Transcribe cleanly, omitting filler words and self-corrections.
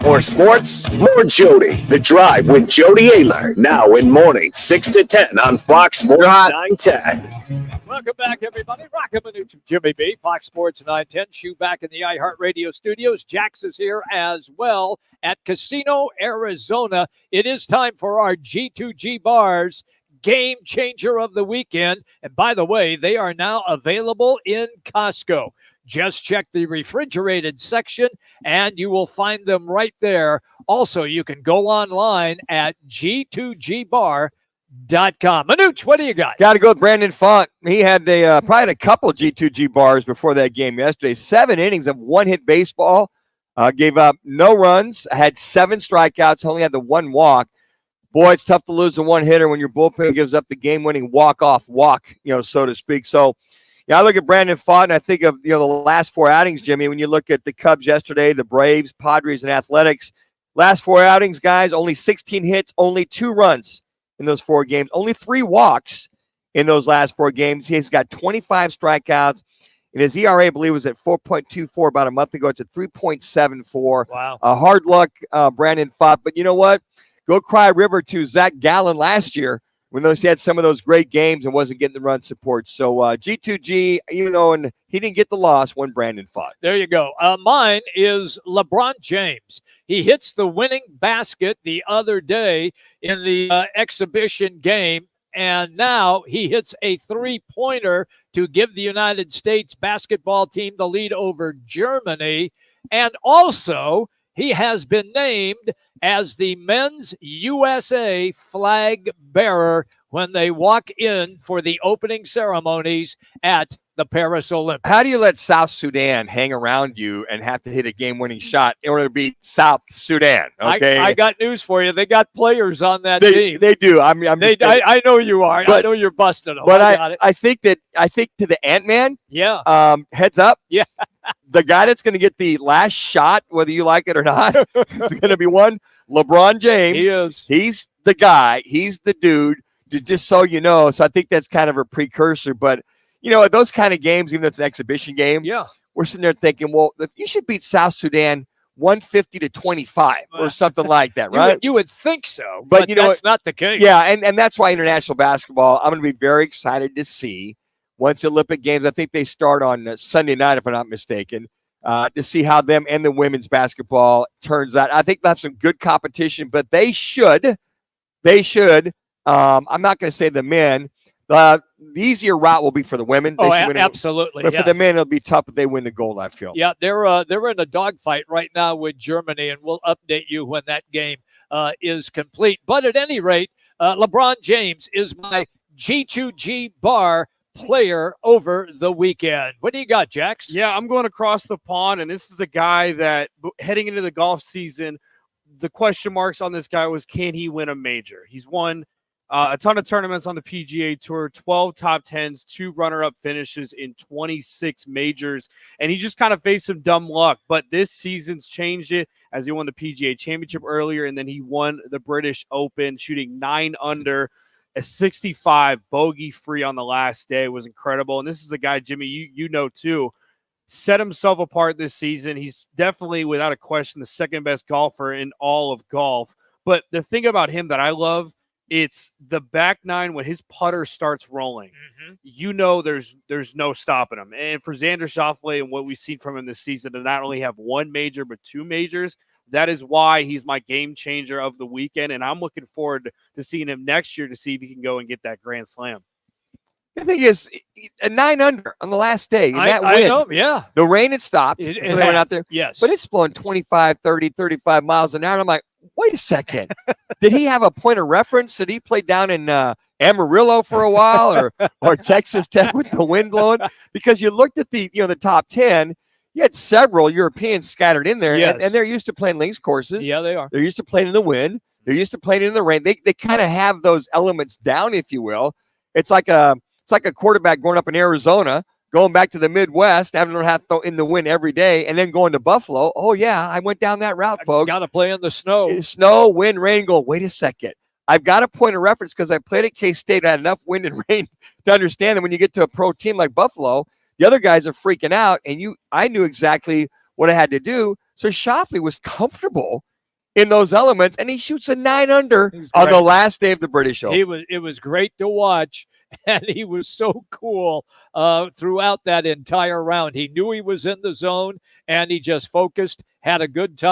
More sports, more Jody. The Drive with Jody Ayler. Now in mornings, 6 to 10 on Fox Sports 910. Welcome back, everybody. Rocket Manuch, Jimmy B, Fox Sports 910. Shoe back in the iHeartRadio studios. Jax is here as well at Casino, Arizona. It is time for our G2G bars game changer of the weekend. And by the way, they are now available in Costco. Just check the refrigerated section, and you will find them right there. Also, you can go online at G2GBar.com. Manuch, what do you got? Got to go with Brandon Pfaadt. He had probably had a couple G2G bars before that game yesterday. 7 innings of one-hit baseball. Gave up no runs. Had 7 strikeouts. Only had the 1 walk. Boy, it's tough to lose a one-hitter when your bullpen gives up the game-winning walk, so to speak. So, yeah, I look at Brandon Pfaadt, and I think of, the last 4 outings, Jimmy. When you look at the Cubs yesterday, the Braves, Padres, and Athletics, last 4 outings, guys, only 16 hits, only 2 runs in those 4 games, only 3 walks in those last 4 games. He's got 25 strikeouts, and his ERA, I believe, was at 4.24 about a month ago. It's at 3.74. Wow. Hard luck, Brandon Pfaadt. But you know what? Go cry river to Zach Gallen last year, when he had some of those great games and wasn't getting the run support. So G2G, even though he didn't get the loss, won Brandon Pfaadt. There you go. Mine is LeBron James. He hits the winning basket the other day in the exhibition game, and now he hits a 3-pointer to give the United States basketball team the lead over Germany. And also, he has been named as the men's USA flag bearer when they walk in for the opening ceremonies at the Paris Olympics. How do you let South Sudan hang around you and have to hit a game-winning shot in order to beat South Sudan? Okay, I got news for you. They got players on that team. They do. I know you are. I know you're busting them. But I think to the Ant-Man. Yeah. Heads up. Yeah. The guy that's going to get the last shot, whether you like it or not, is going to be one LeBron James. He is. He's the guy. He's the dude. Just so you know. So I think that's kind of a precursor. But, those kind of games, even though it's an exhibition game, yeah, we're sitting there thinking, well, if you should beat South Sudan 150-25 or something like that, right? You would think so, but that's not the case. Yeah, and that's why international basketball, I'm going to be very excited to see once the Olympic Games. I think they start on Sunday night, if I'm not mistaken, to see how them and the women's basketball turns out. I think that's some good competition, but they should. I'm not going to say the men. The easier route will be for the women. Absolutely. But for the men, it'll be tough if they win the gold, I feel. Yeah, they're in a dogfight right now with Germany, and we'll update you when that game is complete. But at any rate, LeBron James is my G2G bar player over the weekend. What do you got, Jax? Yeah, I'm going across the pond, and this is a guy that heading into the golf season, the question marks on this guy was, can he win a major? He's won a ton of tournaments on the PGA Tour, 12 top 10s, 2 runner-up finishes in 26 majors, and he just kind of faced some dumb luck. But this season's changed it as he won the PGA Championship earlier, and then he won the British Open, shooting 9 under, a 65 bogey-free on the last day. It was incredible. And this is a guy, Jimmy, you know too, set himself apart this season. He's definitely, without a question, the second best golfer in all of golf. But the thing about him that I love, it's the back nine when his putter starts rolling. Mm-hmm. There's no stopping him. And for Xander Schauffele and what we've seen from him this season to not only have 1 major but 2 majors, that is why he's my game changer of the weekend. And I'm looking forward to seeing him next year to see if he can go and get that Grand Slam. The thing is, a 9 under on the last day. That win. I know, yeah. The rain had stopped. It went out there. Yes. But it's blowing 25, 30, 35 miles an hour. And I'm like, wait a second. Did he have a point of reference? Did he play down in Amarillo for a while or Texas Tech with the wind blowing? Because you looked at the top 10, you had several Europeans scattered in there, yes. and they're used to playing links courses. Yeah, they are. They're used to playing in the wind. They're used to playing in the rain. They kind of have those elements down, if you will. It's like a quarterback going up in Arizona, going back to the Midwest, having to have to throw in the wind every day, and then going to Buffalo. Oh, yeah, I went down that route, folks. Got to play in the snow. Snow, wind, rain, going, wait a second. I've got a point of reference because I played at K-State. I had enough wind and rain to understand that when you get to a pro team like Buffalo, the other guys are freaking out, and I knew exactly what I had to do. So Schauffele was comfortable in those elements, and he shoots a 9 under He's on great. the last day of the British Open. It was great to watch, and he was so cool throughout that entire round. He knew he was in the zone, and he just focused, had a good time.